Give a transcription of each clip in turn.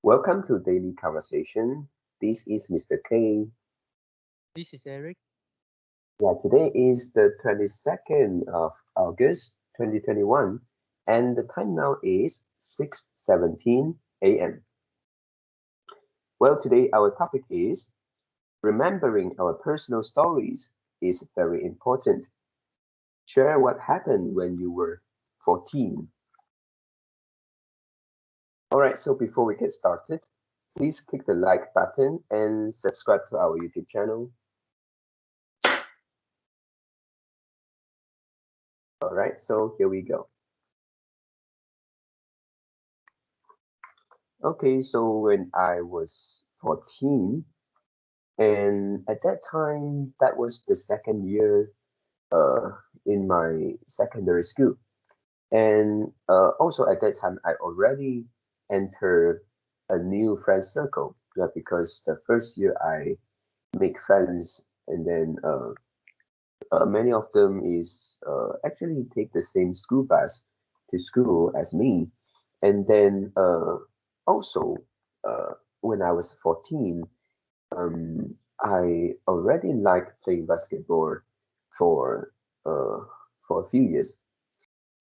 Welcome to Daily Conversation. This is Mr. K. This is Eric. Yeah, today is the 22nd of August 2021, and the time now is 6:17 a.m. Well, today our topic is remembering our personal stories is very important. Share what happened when you were 14. All right, so before we get started, please click the like button and subscribe to our YouTube channel. All right, so here we go. Okay, so when I was 14, and at that time, that was the second year uh, in my secondary school. And also at that time, I already entered a new friend circle. Yeah, because the first year I make friends, and then many of them is actually take the same school bus to school as me. And then also uh, when I was 14, I already liked playing basketball for uh, for a few years.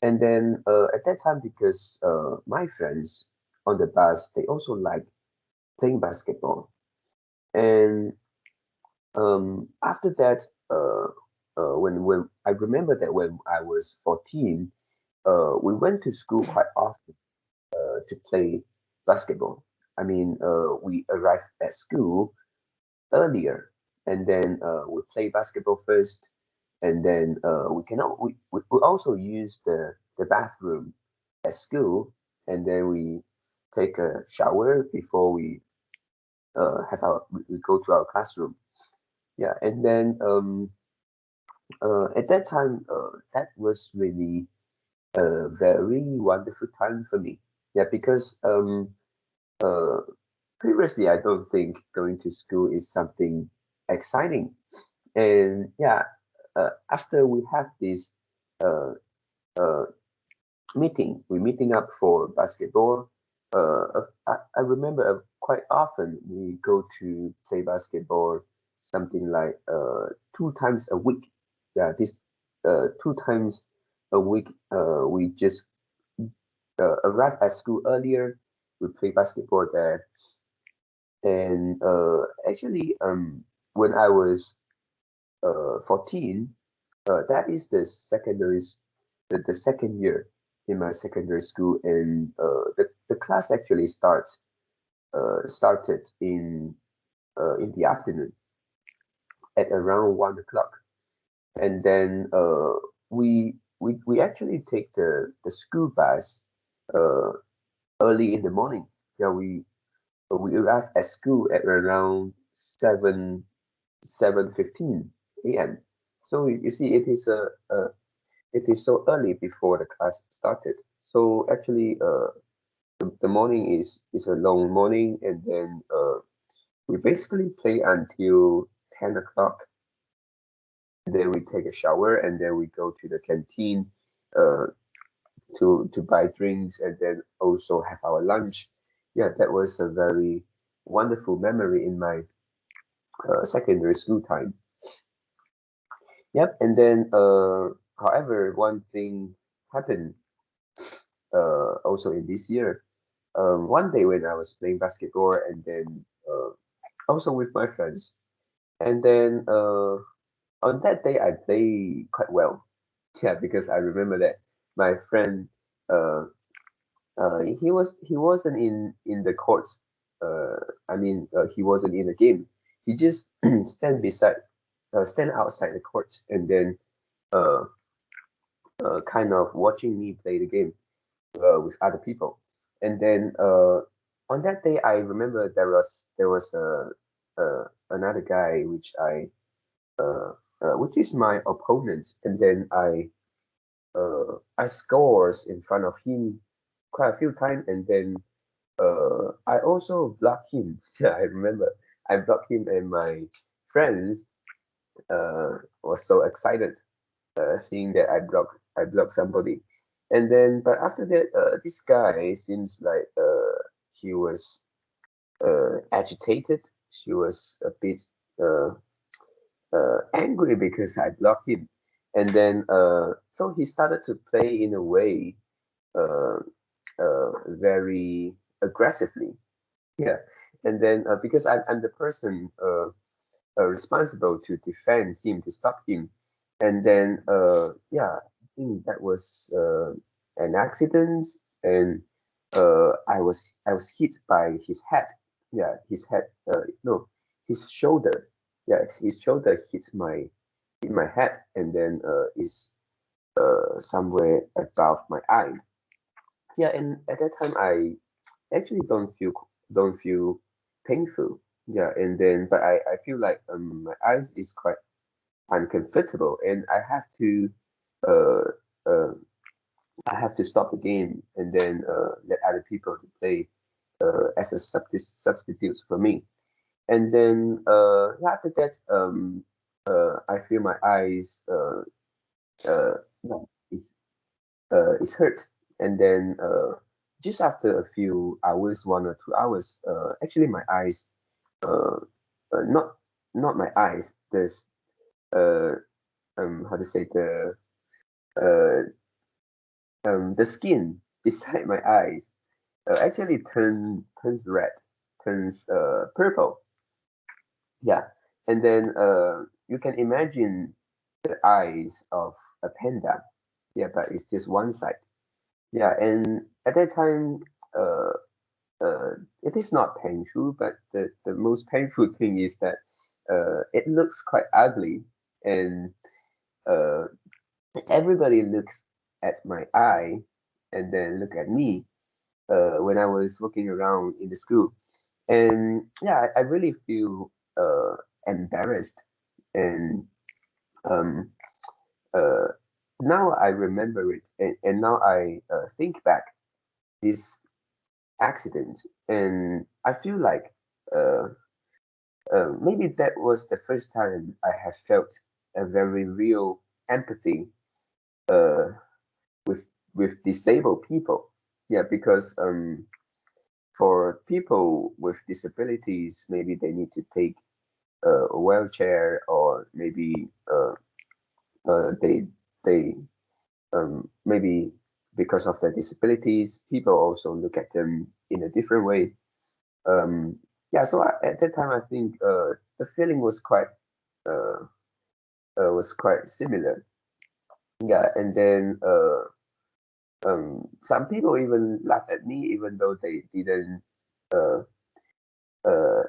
And then at that time, because my friends on the bus, they also like playing basketball. And after that, when I remember that when I was 14, we went to school quite often to play basketball. I mean, we arrived at school earlier, and then we play basketball first, and then we also use the bathroom at school, and then we take a shower before we go to our classroom. Yeah, and then at that time, that was really a very wonderful time for me. Yeah, because uh, previously I don't think going to school is something exciting. And yeah, after we have this uh, uh, meeting, we're meeting up for basketball. I remember quite often we go to play basketball something like 2 times a week. Yeah, this 2 times a week, we just arrive at school earlier. We play basketball there, and actually, when I was 14, that is the second year in my secondary school, and the class actually started in the afternoon at around 1 o'clock, and then we actually take the school bus uh, early in the morning. Yeah, we arrived at school at around 7:15 a.m. So you see, it is so early before the class started. So actually, the morning is a long morning, and then we basically play until 10 o'clock. Then we take a shower, and then we go to the canteen uh, to buy drinks, and then also have our lunch. Yeah, that was a very wonderful memory in my secondary school time. Yep, and then however, one thing happened also in this year. One day when I was playing basketball, and then also with my friends, and then on that day I play quite well. Yeah, because I remember that my friend uh, he wasn't in the court. Uh, he wasn't in the game. He just stand outside the court, and then uh, kind of watching me play the game with other people. And then on that day, I remember there was another guy which is my opponent, and then I scores in front of him quite a few times, and then I also blocked him. Yeah, I remember I blocked him, and my friends was so excited seeing that I blocked somebody. And then but after that, this guy seems like he was agitated. She was a bit uh, angry because I blocked him. And then, so he started to play in a way uh, very aggressively. Yeah. And then, because I'm the person responsible to defend him, to stop him. And then, yeah, I think that was an accident. And I was hit by his head. Yeah, his head. No, his shoulder. Yeah, his shoulder hit my head, and then is somewhere above my eye. Yeah, and at that time I actually don't feel painful. Yeah, and then but I feel like my eyes is quite uncomfortable, and uh uh I have to stop the game and then let other people to play as a substitute for me. And then yeah, after that I feel my eyes no, it's hurt. And then just after a few hours, 1 or 2 hours, actually my eyes uh, not my eyes, there's uh how to say uh the skin beside my eyes actually turns red, turns purple. Yeah, and then you can imagine the eyes of a panda. Yeah, but it's just one side. Yeah, and at that time, uh, it is not painful, but the most painful thing is that it looks quite ugly, and uh, everybody looks at my eye and then look at me when I was walking around in the school. And yeah, I really feel embarrassed. And um, uh, now I remember it, and now I think back this accident, and I feel like uh, maybe that was the first time I have felt a very real empathy uh, with disabled people. Yeah, because for people with disabilities, maybe they need to take a wheelchair, or maybe they maybe because of their disabilities, people also look at them in a different way. Yeah, so at that time, I think the feeling uh, was quite similar. Yeah, and then some people even laugh at me, even though they didn't uh, uh,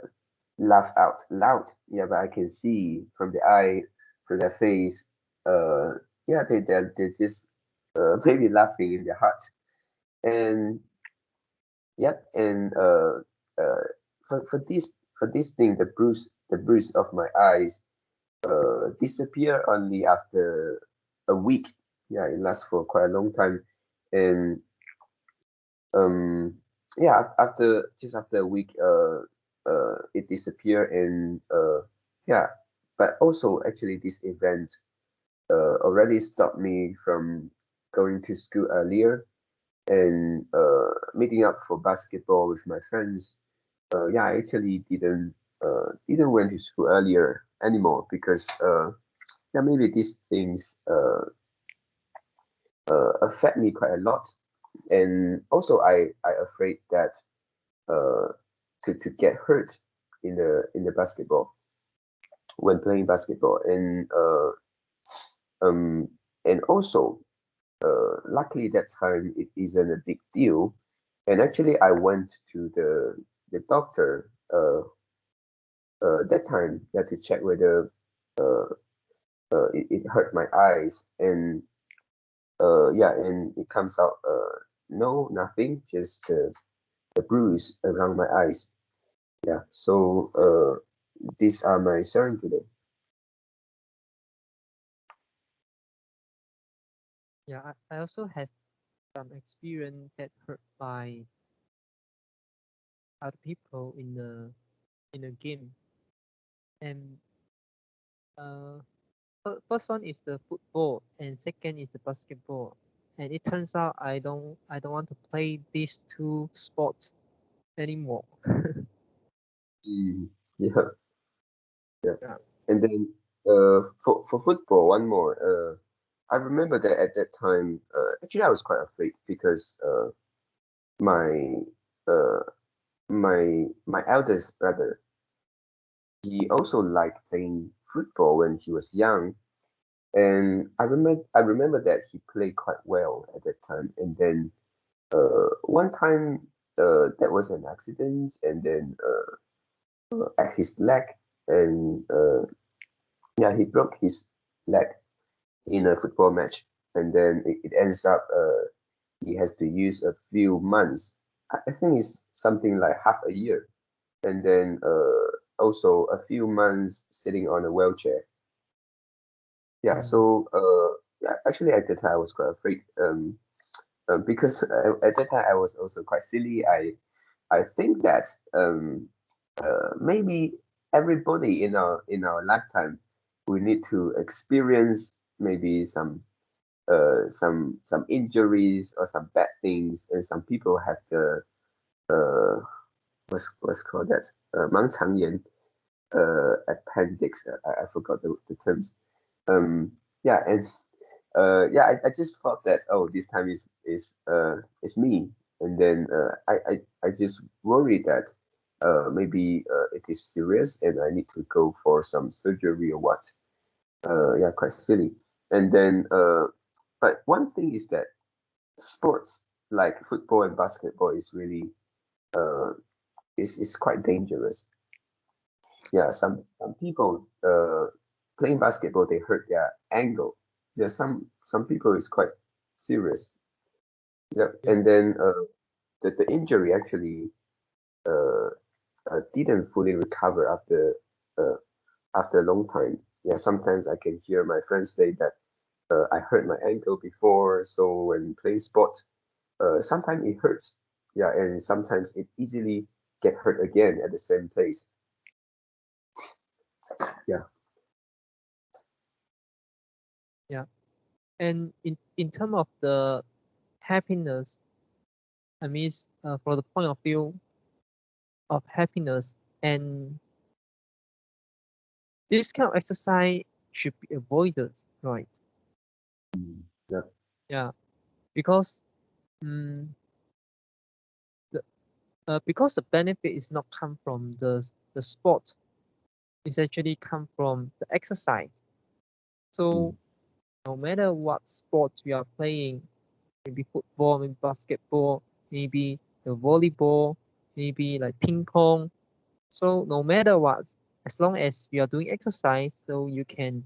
laugh out loud. Yeah, but I can see from the eye, from their face, uh, yeah, they're just maybe laughing in their heart. And yep, and uh, for this thing, the bruise of my eyes disappear only after a week. Yeah, it lasts for quite a long time, and um, yeah, after just after a week, it disappeared, and yeah, but also actually this event already stopped me from going to school earlier and meeting up for basketball with my friends. Yeah, I actually didn't went to school earlier anymore because yeah, maybe these things affect me quite a lot. And also I afraid that uh to get hurt in the basketball when playing basketball. And um and also luckily that time it isn't a big deal. And actually I went to the doctor that time, yeah, to check whether uh, it hurt my eyes. And yeah, and it comes out no, nothing, just a bruise around my eyes. Yeah, so these are my sharing today. Yeah, I also had some experience that hurt by other people in a game. And uh, first one is the football, and second is the basketball. And it turns out I don't want to play these two sports anymore. Mm, yeah, yeah. Yeah. And then for football, one more. I remember that at that time, actually I was quite afraid because my uh my eldest brother, he also liked playing football when he was young, and I remember that he played quite well at that time. And then one time there was an accident, and then at his leg, and yeah, he broke his leg in a football match, and then it ends up he has to use a few months. I think it's something like half a year, and then also a few months sitting on a wheelchair. Yeah, Mm. so yeah, actually at that time I was quite afraid, because at that time I was also quite silly. I think that maybe everybody in our lifetime, we need to experience maybe some injuries or some bad things, and some people have the uh what's called that 盲肠炎 appendix. I forgot the terms. Um, yeah, and yeah, I just thought that, oh, this time is me, and then I just worried that maybe it is serious and I need to go for some surgery or what. Yeah, quite silly. And then but one thing is that sports like football and basketball is really uh is quite dangerous. Yeah, some people playing basketball, they hurt their ankle. There's some people is quite serious. Yeah, Yeah. and then the injury actually uh, didn't fully recover after a long time. Yeah, sometimes I can hear my friends say that I hurt my ankle before, so when playing sport, sometimes it hurts. Yeah, and sometimes it easily get hurt again at the same place. Yeah. Yeah. And in terms of the happiness, I mean, for the point of view of happiness, and this kind of exercise should be avoided, right? Mm, yeah. Yeah, because mm, the because the benefit is not come from the sport, it's actually come from the exercise. So Mm, no matter what sport we are playing, maybe football, maybe basketball, maybe the volleyball, maybe like ping pong. So no matter what, as long as you are doing exercise, so you can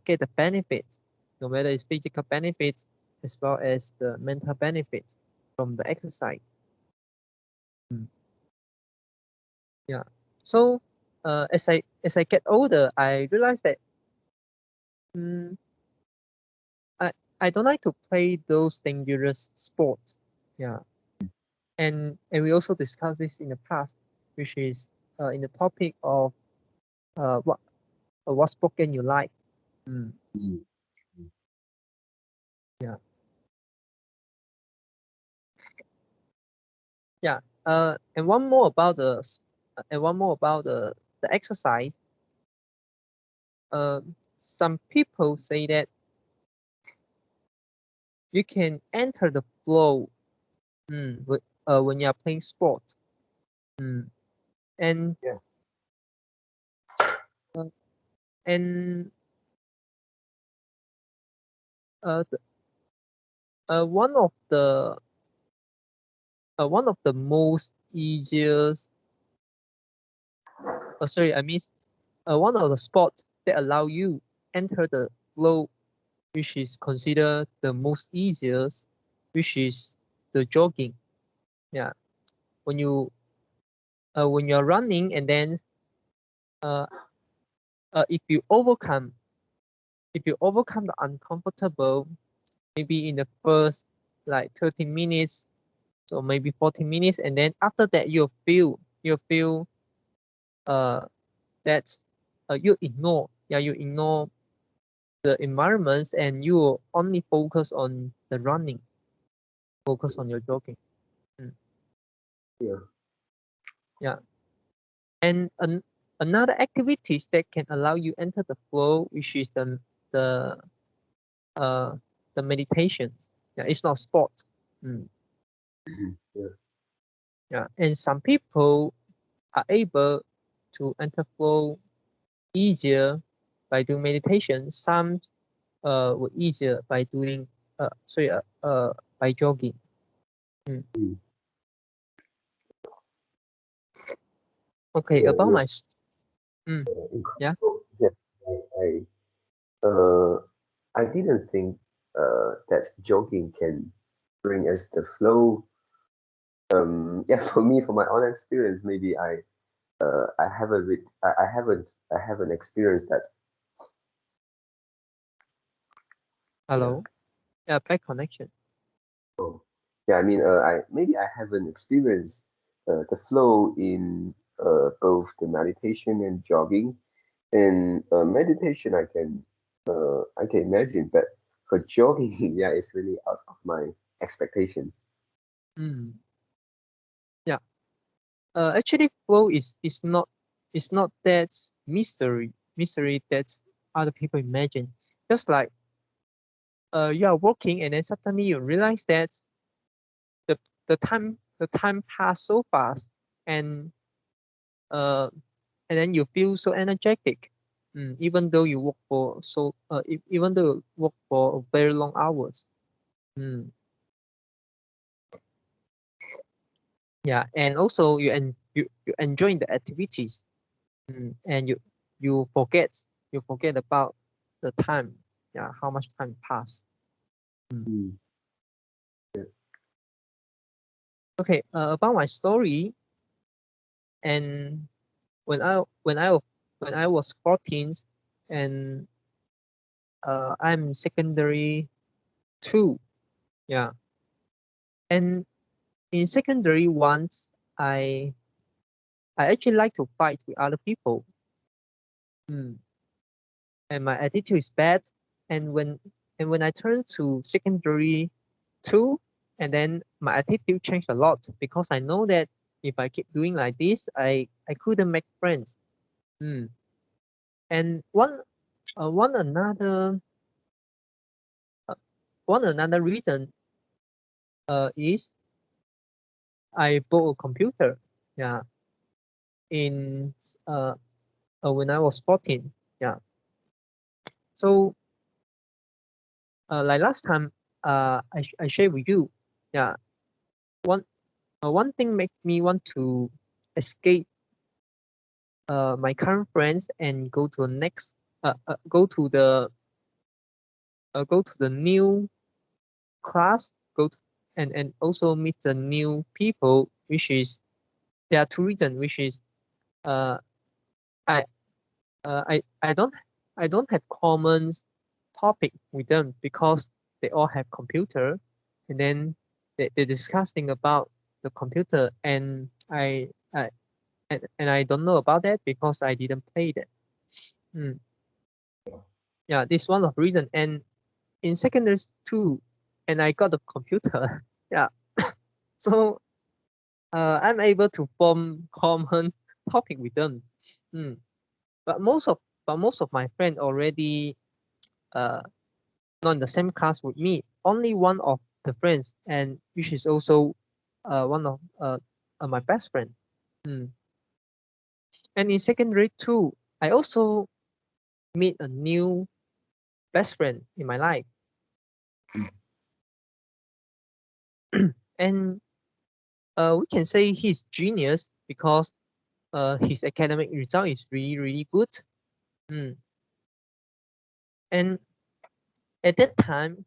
get the benefits, no matter it's physical benefits as well as the mental benefits from the exercise. Mm, yeah. So as I get older, I realize that mm, I I don't like to play those dangerous sports. Yeah. And we also discussed this in the past, which is in the topic of what sport can you like. Mm, mm, mm. yeah. Yeah. And one more about the exercise. Some people say that you can enter the flow when you are playing sport. Mm. And Yeah. uh, and the, one of the most easiest sorry, I mean one of the sports that allow you enter the flow, which is considered the most easiest, which is the jogging. Yeah, when you're running, and then uh, uh if you overcome if you overcome the uncomfortable, maybe in the first like 30 minutes or maybe 40 minutes, and then after that you feel uh that you ignore the environments, and you only focus on the running, focus on your jogging. Mm, Yeah. yeah. And another activities that can allow you enter the flow, which is the uh the meditation. Yeah, it's not sport. Yeah. Yeah, and some people are able to enter flow easier by doing meditation. Some were easier by doing by jogging. Mm. Okay, Yeah, about my yes. yeah. Incredible. Yeah, I didn't think that jogging can bring us the flow. Yeah, for me, for my own experience, maybe I haven't experienced that. Yeah. Hello. Yeah, bad connection. Oh. Yeah, I mean, I haven't experienced the flow in both the meditation and jogging. And meditation, I can imagine, but for jogging, yeah, it's really out of my expectation. Mm. Yeah. Actually, flow is not that mystery that other people imagine. Just like you are working and then suddenly you realize that the the time passed so fast, and uh and then you feel so energetic. Even though you work for even though you work for very long hours. Mm. Yeah, and also you enjoy the activities. And you forget about the time. Yeah, how much time passed. Mm. Mm. Okay, about my story. And when I was 14, and I'm secondary 2. Yeah, and in secondary 1, I I actually like to fight with other people. Mm. And my attitude is bad. And when I turned to secondary 2, and then my attitude changed a lot, because I know that if I keep doing like this, I couldn't make friends. Mm. And one another uh, one another reason is I bought a computer. Yeah, in uh, when I was 14. Yeah. So like last time, I shared with you. Yeah. One one thing make me want to escape my current friends and go to the next go to the new class, and also meet the new people, which is there are two reasons, which is uh I I don't have common topic with them, because they all have computer, and then they're discussing about the computer, and I don't know about that because I didn't play that. Mm. Yeah, this one of reason. And in secondary two, and I got a computer. Yeah, so I'm able to form common topic with them. Mm. But most of my friends already uh not in the same class with me. Only one of the friends, and which is also one of my best friend. Mm. And in secondary two, I also meet a new best friend in my life. And we can say he's genius, because his academic result is really good. Mm. And at that time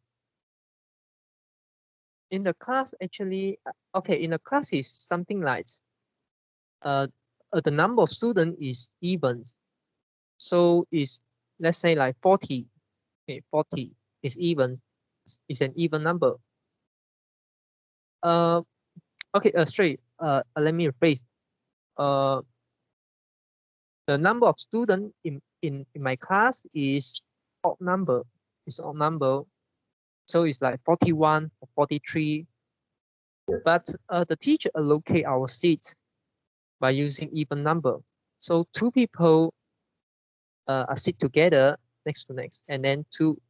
in the class, actually, okay, in the class is something like uh, the number of students is even. So is, let's say, like 40. Okay, 40 is even, is an even number. Uh, okay, straight. Let me rephrase. Uh, the number of students in my class is odd number. It's odd number. So it's like 41 or 43. But the teacher allocate our seat by using even number. So two people are sit together next to next, and then two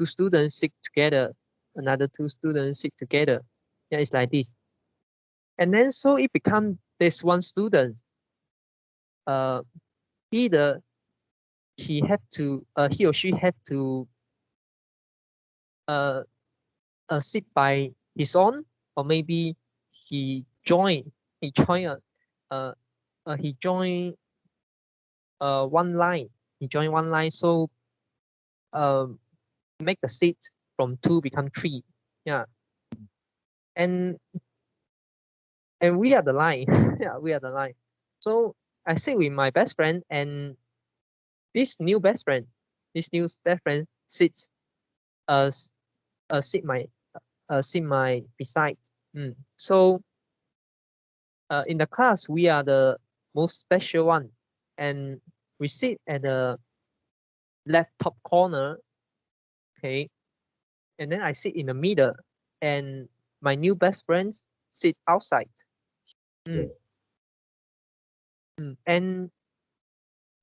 students sit together, another two students sit together. Yeah, it's like this. And then so it becomes this one student. Either he or she have to uh, sit by his own, or maybe he join he join a uh, he join one line. He join one line, so um make the seat from two become three. Yeah, and we are the line. Yeah, we are the line. So I sit with my best friend, and this new best friend, sits uh sit my beside. So in the class we are the most special one, and we sit at the left top corner. Okay, and then I sit in the middle, and my new best friends sit outside. Yeah. And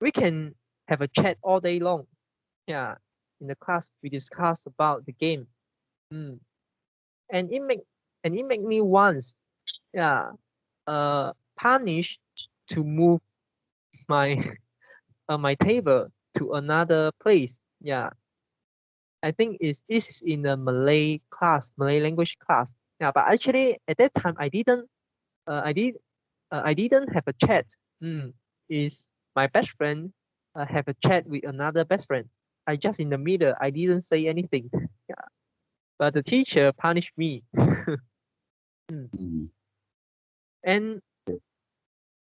we can have a chat all day long. Yeah, in the class we discuss about the game. Mm. And it make me once, yeah, punish to move my my table to another place. Yeah, I think this is in the Malay class, Malay language class. Yeah, but actually at that time I didn't I didn't have a chat. Is my best friend have a chat with another best friend. I just in the middle. I didn't say anything. Yeah, but the teacher punished me. Mm. And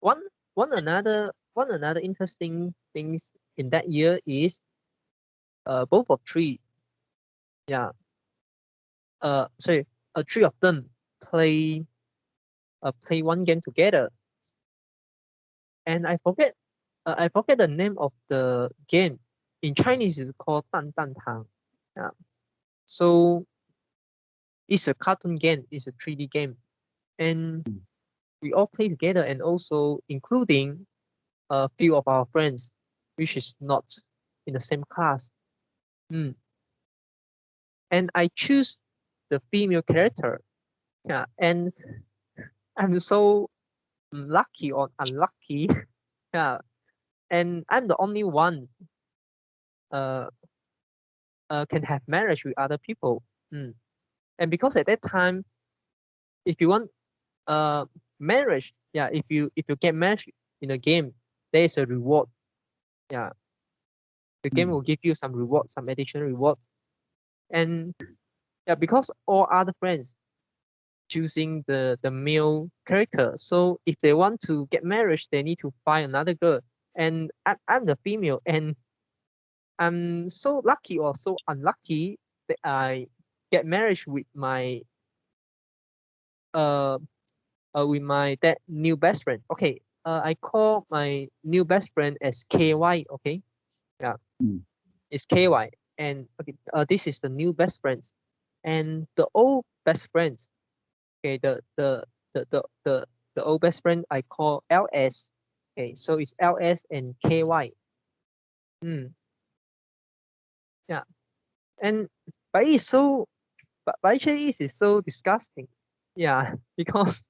one one another interesting things in that year is both of three. Yeah. Sorry. Three of them play play one game together, and I forget the name of the game. In Chinese, it's called 蛋蛋糖. Yeah. So it's a cartoon game. It's a 3D game, and we all play together, and also including a few of our friends, which is not in the same class. And I choose the female character. Yeah, and I'm so lucky or unlucky. Yeah, and I'm the only one uh, can have marriage with other people. And because at that time, if you want marriage, yeah, if you get married in a game, there is a reward. Yeah, the game will give you some reward, some additional reward. And yeah, because all other friends choosing the male character, so if they want to get married, they need to find another girl. And I'm the female, and I'm so lucky or so unlucky that I get married uh with my that new best friend. Okay, I call my new best friend as KY. Okay, yeah, it's KY, and okay, this is the new best friends, and the old best friends. Okay, the the the, the old best friend I call LS. Okay, so it's LS and KY. Yeah, and but it's so but actually it is so disgusting. Yeah, because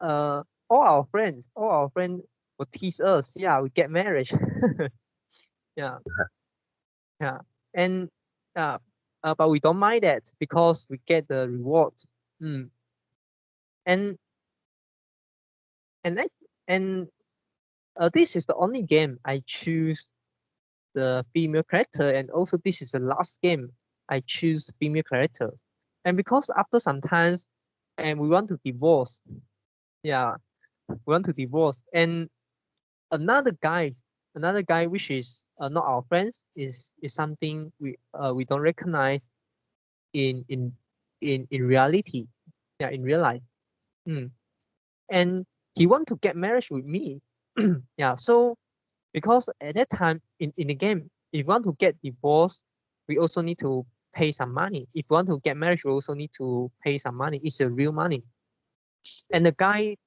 uh all our friends will tease us. Yeah, we get married. Yeah, yeah, and uh, but we don't mind that because we get the reward. Mm. And and that, and this is the only game I choose the female character, and also this is the last game I choose female characters. And because after some times, and we want to divorce. Yeah, we want to divorce, and another guy another guy which is not our friends is something we don't recognize in in reality. Yeah, in real life. And he want to get married with me. Yeah, so because at that time in the game, if you want to get divorced, we also need to pay some money. If you want to get married, we also need to pay some money. It's a real money. And the guy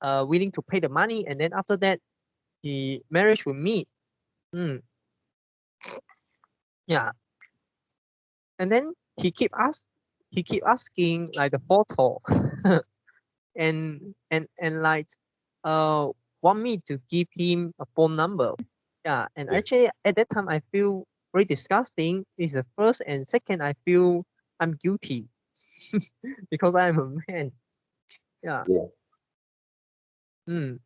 willing to pay the money, and then after that he married with me. Yeah. And then he keep asking like the photo and like want me to give him a phone number. Yeah, and Yeah. actually at that time I feel very disgusting. It's the first, and second I feel I'm guilty because I'm a man. Yeah. Yeah. Mm.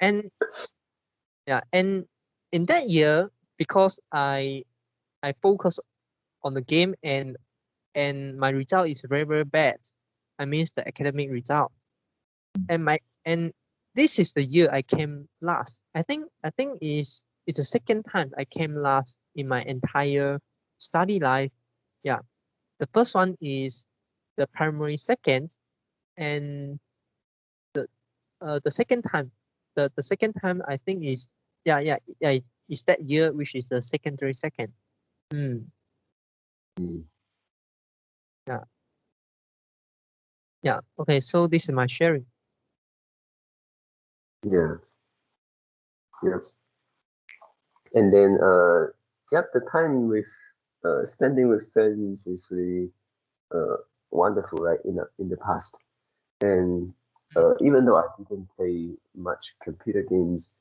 And yeah, and in that year, because I focus on the game, and my result is very, very bad. I mean the academic result. And this is the year I came last. I think it's the second time I came last in my entire study life. Yeah. The first one is the primary second, and the second time, the second time I think is, yeah, is that year, which is the secondary second. Mm, Mm. yeah, yeah. Okay, so this is my sharing. Yeah. Yeah. And then yep, the time with spending with friends is really uh wonderful, right? In the past. And even though I didn't play much computer games,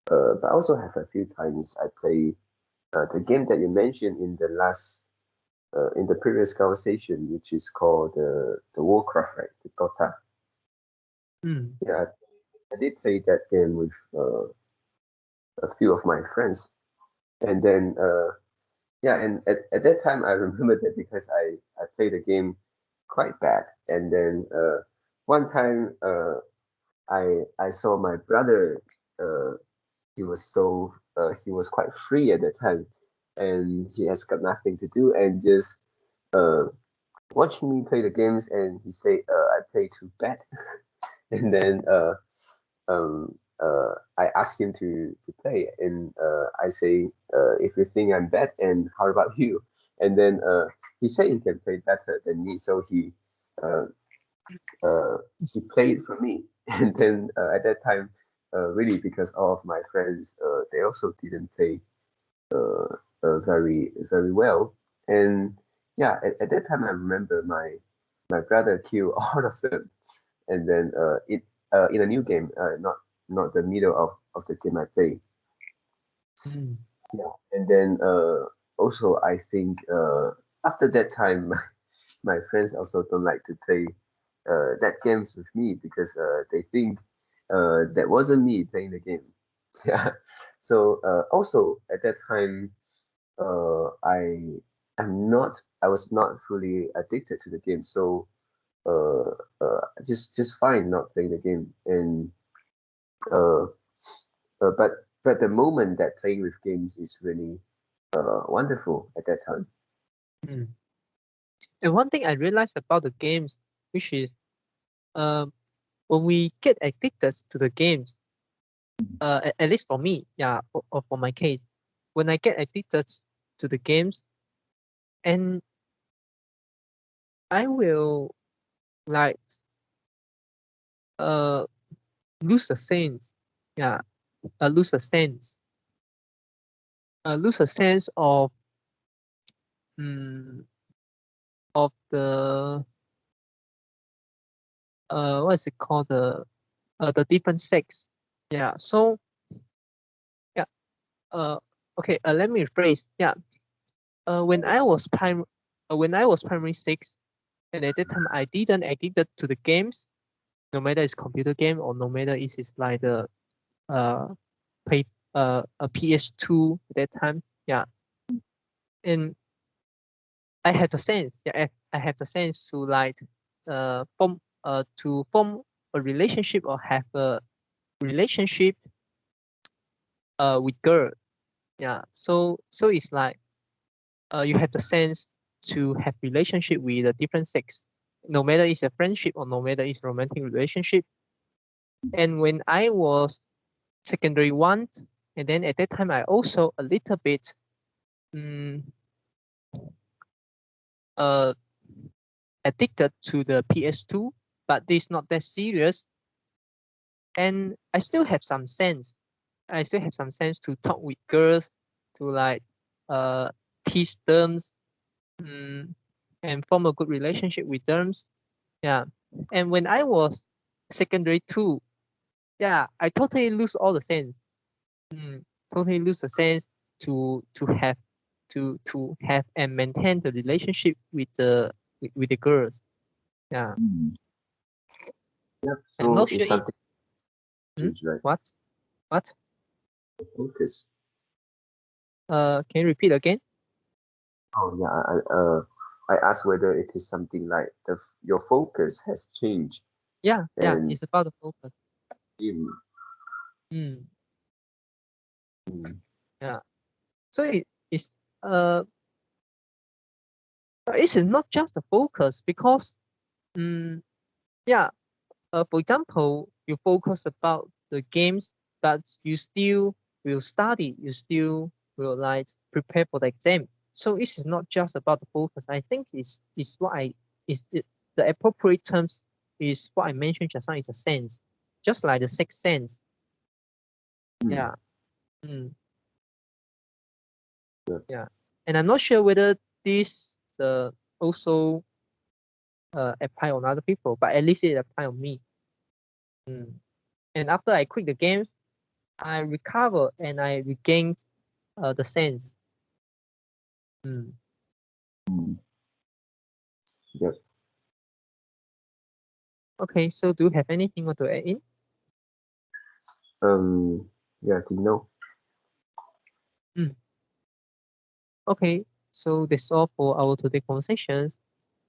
but I also have a few times I play the game that you mentioned in the last in the previous conversation, which is called the Warcraft, right? The Dota. Mm, Yeah, I did play that game with a few of my friends, and then yeah, and at that time I remember that because I played the game quite bad, and then one time I saw my brother. He was so he was quite free at the time, and he has got nothing to do, and just uh, watching me play the games, and he said I play too bad, and then I asked him to play, and I say if you think I'm bad, and how about you? And then he said he can play better than me, so uh, uh, he played for me. And then at that time, really because all of my friends they also didn't play uh, very well. And yeah, at that time I remember my brother killed all of them, and then it in a new game, not the middle of the game I play. mm, Yeah, and then also I think after that time my friends also don't like to play that games with me because they think that wasn't me playing the game. Yeah. So also at that time I was not fully addicted to the game, so uh, just fine not playing the game. And uh, but the moment that playing with games is really wonderful at that time. mm. And one thing I realized about the games, which is um when we get addicted to the games, at least for me, yeah, or for my case, when I get addicted to the games, and I will like uh lose the sense, yeah, lose the sense, lose a sense mm, of the what is it called, the different sex, yeah. So yeah, uh okay, let me rephrase, yeah. When I Yes. was primary six, and at that time I didn't addicted to the games, no matter it's computer game or no matter it's like the uh play a PS2 at that time. Yeah. And I have the sense, yeah, I have the sense to like form a relationship or have a relationship with girl. Yeah. So it's like you have the sense to have relationship with a different sex, no matter it's a friendship or no matter it's romantic relationship. And when I was secondary one, and then at that time I also a little bit mm, uh addicted to the PS2, but this not that serious. And I still have some sense. I still have some sense to talk with girls, to like teach them, and form a good relationship with them. Yeah. And when I was secondary two, yeah, I totally lose all the sense. Totally lose the sense to have to have and maintain the relationship with the girls. Yeah. Yep. I'm So not it's sure if something change, right? what Focus. can you repeat again? Oh yeah, I asked whether it is something like your focus has changed Yeah, and it's about the focus. mm, Mm, mm, yeah. So it's uh it's not just the focus because yeah, for example, you focus about the games, but you still will study, you still will like prepare for the exam. So it is not just about the focus. I think is what I is it, the appropriate terms is what I mentioned just now. It's a sense, just like the sixth sense. mm, Yeah. Mm, yeah. yeah. And I'm not sure whether this also apply on other people, but at least it apply on me. Mm. And after I quit the games, I recover and I regained the sense. Mm. Mm, yeah. Okay, so do you have anything you want to add in? Yeah, I think no. Mm. Okay, so that's all for our today conversations.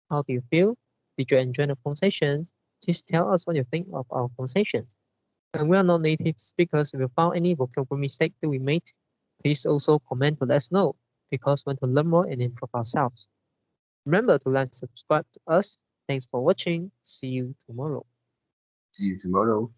How do you feel? Did you enjoy the conversations? Please tell us what you think of our conversations. And we are not native speakers. If you found any vocabulary mistake that we made, please also comment to let us know because we want to learn more and improve ourselves. Remember to like, subscribe to us. Thanks for watching. See you tomorrow. See you tomorrow.